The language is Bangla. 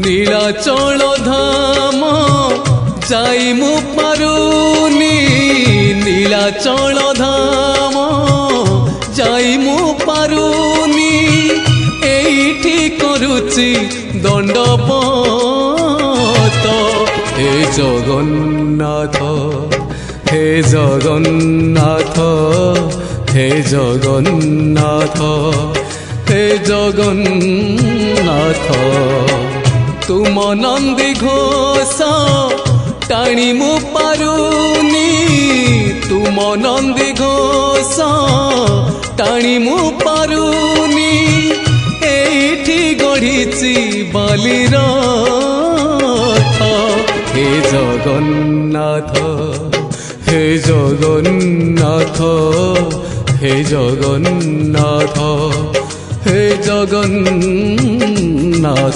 নীলাচল ধাম যাই মু পারুনি নীলাচল ধাম যাই মু পারুনি এইটি করুচি দণ্ডপত হে জগন্নাথ হে জগন্নাথ হে জগন্নাথ হে জগন্নাথ তুম নন্দী ঘোষ টাণি মু পারুনি তুম নন্দী ঘোষ টাণি মু পারুনি এইটি গড়িছি বালির হে জগন্নাথ হে জগন্নাথ হে জগন্নাথ হে জগন্নাথ।